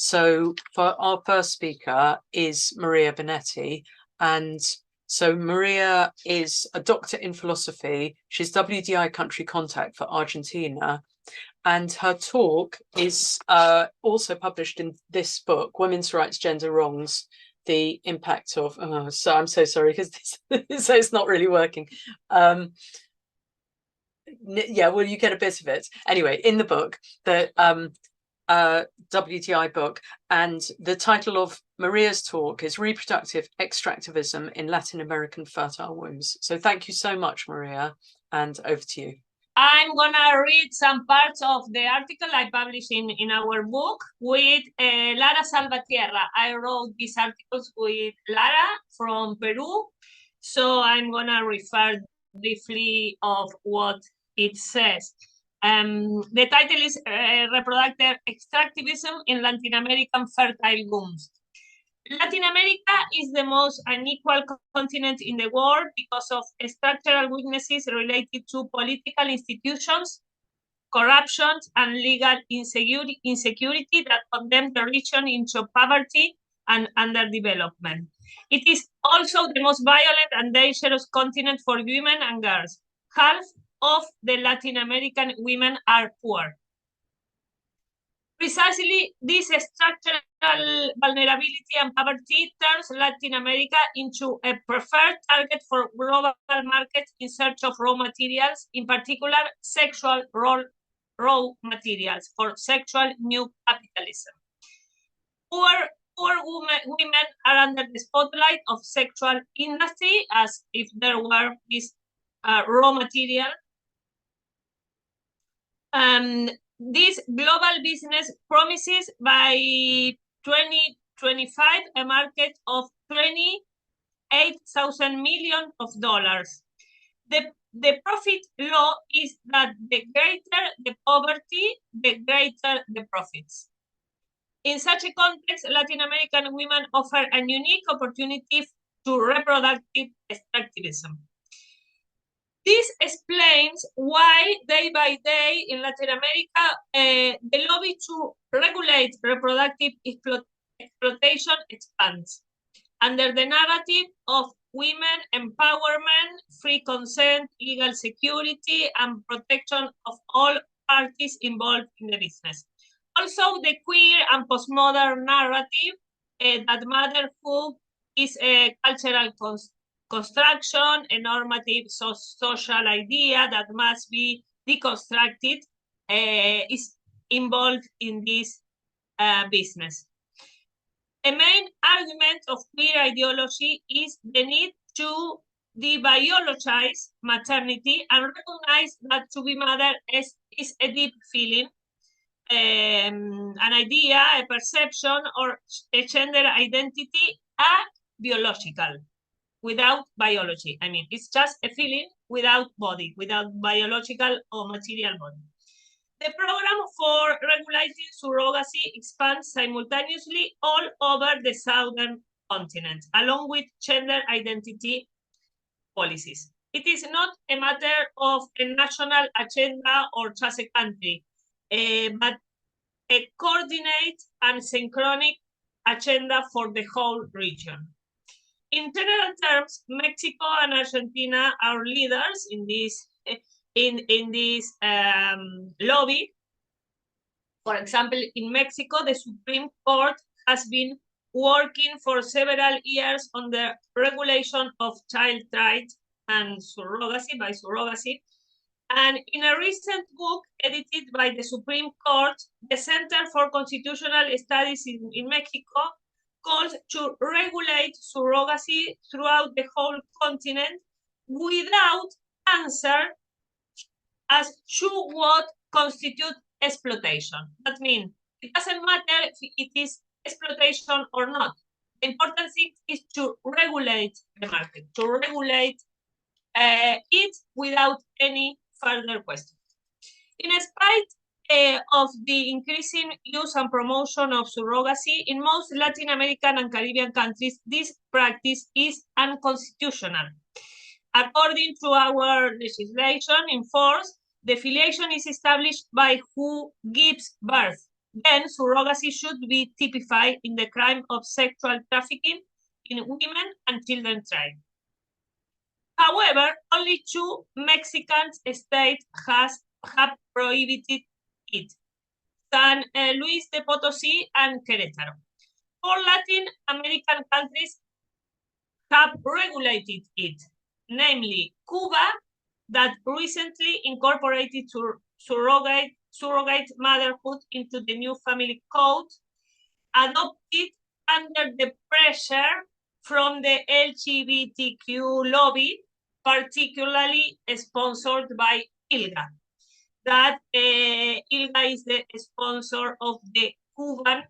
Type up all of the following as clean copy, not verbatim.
So for our first speaker is Maria Binetti, and so Maria is a doctor in philosophy. She's WDI country contact for Argentina, and her talk is also published in this book, Women's Rights, Gender Wrongs, the Impact of, so I'm so sorry, because so it's not really working. Yeah, well, you get a bit of it. Anyway, in the book, the WDI book, and the title of Maria's talk is Reproductive Extractivism in Latin American Fertile Wombs. So thank you so much, Maria, and over to you. I'm gonna read some parts of the article I published in our book with Lara Salvatierra. I wrote these articles with Lara from Peru, so I'm gonna refer briefly of what it says. The title is Reproductive Extractivism in Latin American Fertile Wombs. Latin America is the most unequal continent in the world because of structural weaknesses related to political institutions, corruption, and legal insecurity that condemn the region into poverty and underdevelopment. It is also the most violent and dangerous continent for women and girls. Half of the Latin American women are poor. Precisely, this structural vulnerability and poverty turns Latin America into a preferred target for global markets in search of raw materials, in particular sexual raw materials for sexual new capitalism. Poor women are under the spotlight of sexual industry as if there were this raw material. This global business promises by 2025 a market of $28,000 million. The profit law is that the greater the poverty, the greater the profits. In such a context, Latin American women offer a unique opportunity to reproductive extractivism. This explains why day by day in Latin America, the lobby to regulate reproductive exploitation expands. Under the narrative of women empowerment, free consent, legal security, and protection of all parties involved in the business. Also, the queer and postmodern narrative that motherhood is a cultural construction, a normative social idea that must be deconstructed, is involved in this business. A main argument of queer ideology is the need to debiologize maternity and recognize that to be mother is a deep feeling, an idea, a perception, or a gender identity, biological, without biology. I mean, it's just a feeling without body, without biological or material body. The program for regulating surrogacy expands simultaneously all over the southern continent, along with gender identity policies. It is not a matter of a national agenda or just a country, but a coordinate and synchronic agenda for the whole region. In general terms, Mexico and Argentina are leaders in this lobby. For example, in Mexico, the Supreme Court has been working for several years on the regulation of child rights and surrogacy by surrogacy. And in a recent book edited by the Supreme Court, the Center for Constitutional Studies in Mexico calls to regulate surrogacy throughout the whole continent without answer as to what constitutes exploitation. That means it doesn't matter if it is exploitation or not. The important thing is to regulate the market, to regulate it without any further question. In spite of the increasing use and promotion of surrogacy, in most Latin American and Caribbean countries, this practice is unconstitutional. According to our legislation in force, the filiation is established by who gives birth, then surrogacy should be typified in the crime of sexual trafficking in women and children trade. However, only 2 Mexican states have prohibited it: San Luis de Potosí and Querétaro. 4 Latin American countries have regulated it, namely Cuba, that recently incorporated surrogate motherhood into the new family code, adopted under the pressure from the LGBTQ lobby, particularly sponsored by ILGA. That ILGA is the sponsor of the Cuban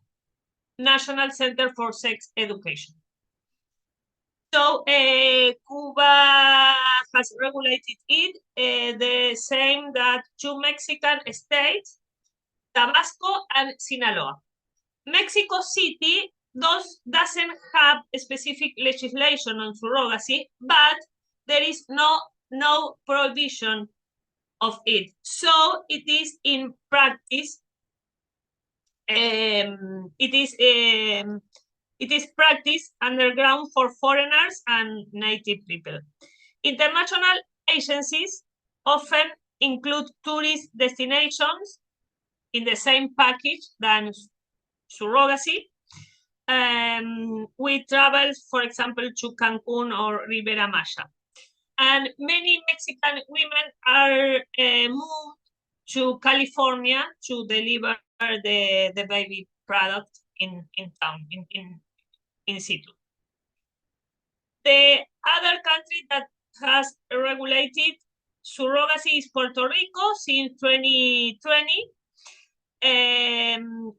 National Center for Sex Education. So Cuba has regulated it the same that 2 Mexican states, Tabasco and Sinaloa. Mexico City doesn't have a specific legislation on surrogacy, but there is no prohibition of it. So it is in practice. It is practiced underground for foreigners and native people. International agencies often include tourist destinations in the same package than surrogacy. We travel, for example, to Cancun or Ribera Maya. And many Mexican women are moved to California to deliver the baby product in town, in situ. The other country that has regulated surrogacy is Puerto Rico since 2020.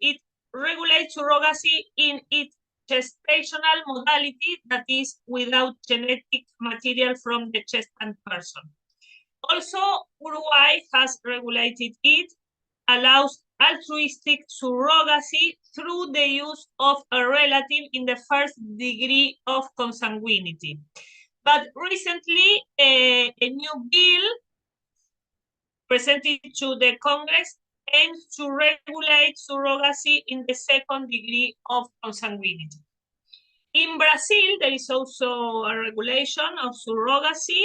It regulates surrogacy in its gestational modality, that is without genetic material from the gestant person. Also, Uruguay has regulated it, allows altruistic surrogacy through the use of a relative in the first degree of consanguinity. But recently, a new bill presented to the Congress aims to regulate surrogacy in the second degree of consanguinity. In Brazil, there is also a regulation of surrogacy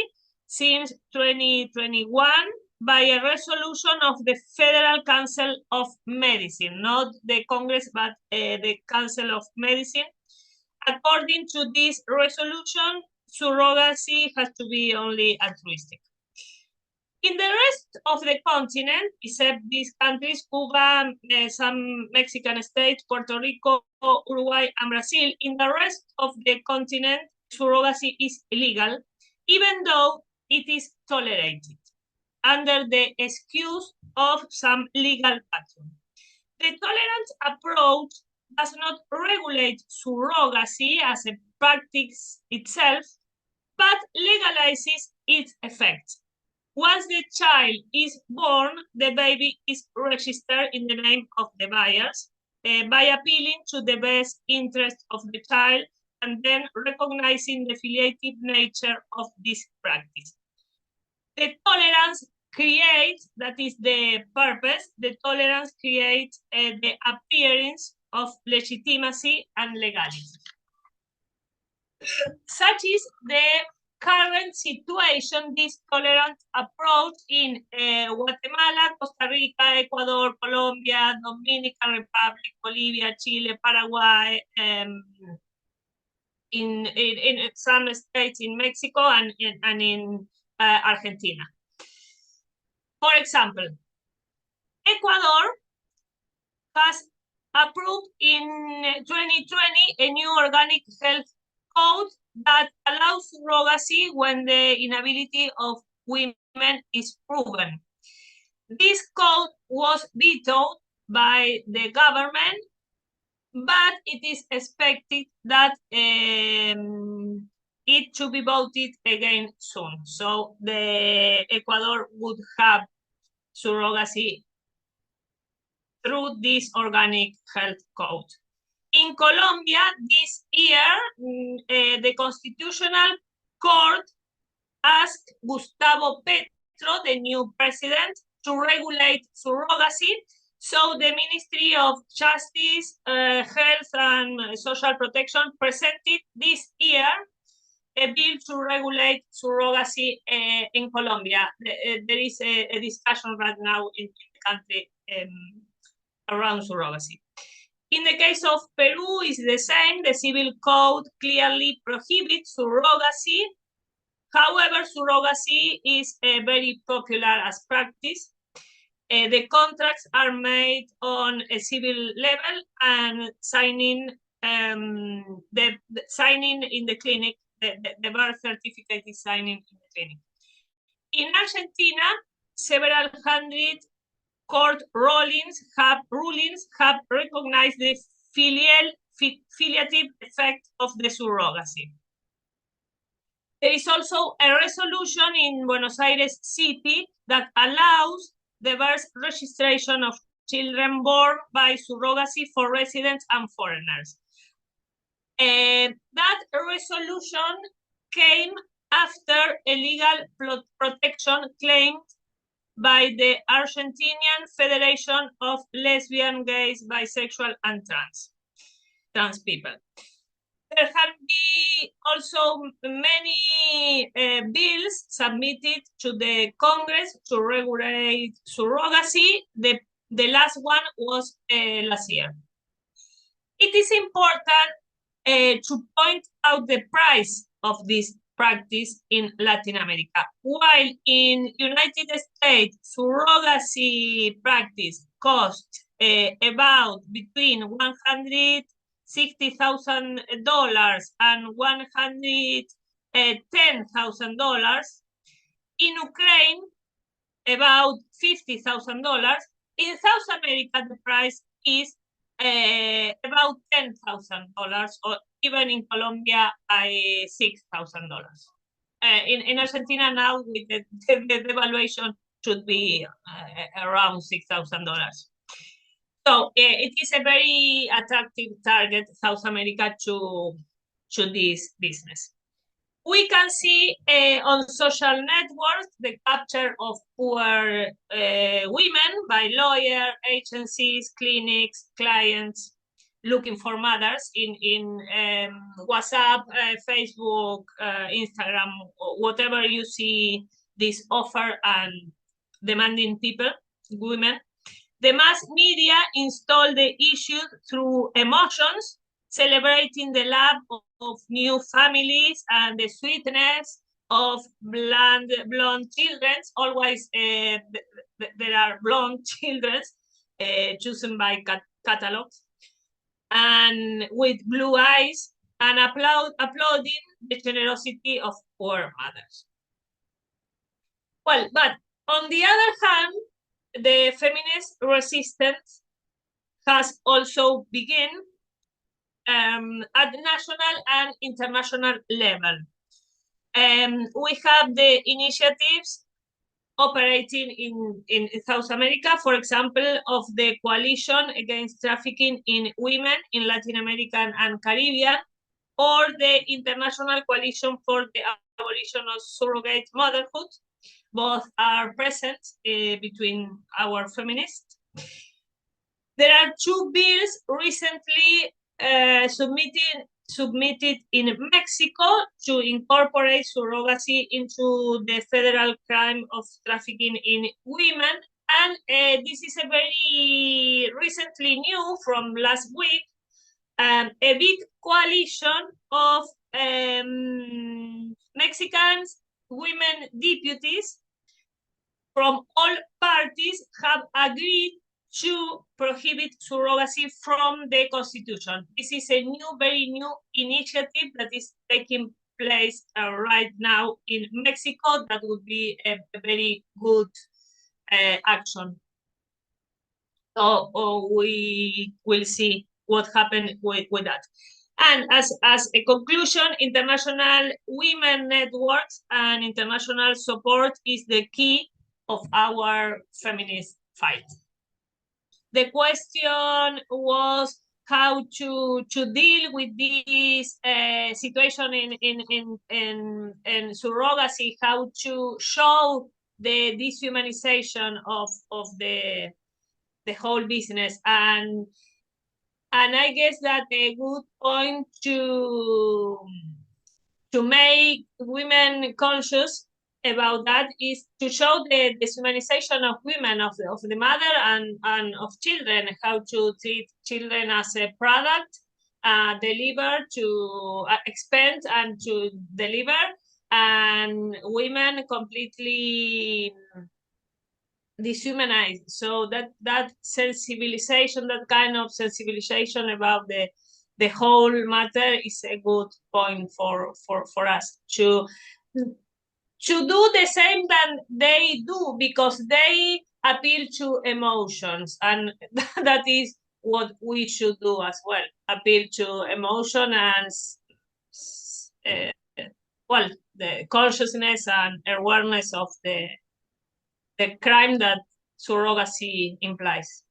since 2021 by a resolution of the Federal Council of Medicine, not the Congress, but the Council of Medicine. According to this resolution, surrogacy has to be only altruistic. In the rest of the continent, except these countries, Cuba, some Mexican states, Puerto Rico, Uruguay, and Brazil, in the rest of the continent, surrogacy is illegal, even though it is tolerated under the excuse of some legal pattern. The tolerant approach does not regulate surrogacy as a practice itself, but legalizes its effects. Once the child is born, the baby is registered in the name of the buyers by appealing to the best interest of the child and then recognizing the filiative nature of this practice. The tolerance creates, that is the purpose, the tolerance creates the appearance of legitimacy and legality. Such is the current situation, this tolerant approach in Guatemala, Costa Rica, Ecuador, Colombia, Dominican Republic, Bolivia, Chile, Paraguay, in some states in Mexico and in Argentina. For example, Ecuador has approved in 2020 a new organic health code that allows surrogacy when the inability of women is proven. This code was vetoed by the government, but it is expected that it should be voted again soon. So the Ecuador would have surrogacy through this organic health code. In Colombia this year, the Constitutional Court asked Gustavo Petro, the new president, to regulate surrogacy So the Ministry of Justice, Health and Social Protection presented this year a bill to regulate surrogacy in Colombia. There is a discussion right now in the country around surrogacy. In the case of Peru, it's the same. The civil code clearly prohibits surrogacy. However, surrogacy is very popular as practice. The contracts are made on a civil level and signing signing in the clinic. The birth certificate is signing in the clinic. In Argentina, several hundred court rulings have recognized the filiative effect of the surrogacy. There is also a resolution in Buenos Aires City that allows the birth registration of children born by surrogacy for residents and foreigners. That resolution came after a legal protection claimed by the Argentinian Federation of Lesbian, Gays, Bisexual, and trans people. There have been also many bills submitted to the Congress to regulate surrogacy. The last one was last year. It is important to point out the price of this practice in Latin America. While in United States, surrogacy practice costs about between $160,000 and $110,000. In Ukraine, about $50,000. In South America, the price is about $10,000, or even in Colombia, $6,000. In Argentina now, with the devaluation, should be around $6,000. So it is a very attractive target, South America, to this business. We can see on social networks the capture of poor women by lawyers, agencies, clinics, clients looking for mothers in WhatsApp, Facebook, Instagram, whatever you see this offer and demanding people, women. The mass media install the issue through emotions, celebrating the love of new families and the sweetness of blonde children. Always there are blonde children chosen by catalogs, and with blue eyes, and applauding the generosity of poor mothers. Well, but on the other hand, the feminist resistance has also begun at national and international level. We have the initiatives operating in South America, for example, of the Coalition Against Trafficking in Women in Latin America and Caribbean, or the International Coalition for the Abolition of Surrogate Motherhood. Both are present between our feminists. There are two bills recently submitted in Mexico to incorporate surrogacy into the federal crime of trafficking in women. And this is a very recently new from last week, a big coalition of Mexican women deputies from all parties have agreed to prohibit surrogacy from the Constitution. This is a very new initiative that is taking place right now in Mexico. That would be a very good action. So we will see what happened with that. And as a conclusion, international women networks and international support is the key of our feminist fight. The question was how to deal with this situation in surrogacy, how to show the dehumanization of the whole business. And I guess that a good point to make women conscious about that is to show the deshumanization of women, of the mother and of children, how to treat children as a product, deliver to expend and to deliver, and women completely dehumanized. So that sensibilization, that kind of sensibilization about the whole matter is a good point for us to do the same that they do, because they appeal to emotions, and that is what we should do as well, appeal to emotion and well, the consciousness and awareness of the crime that surrogacy implies.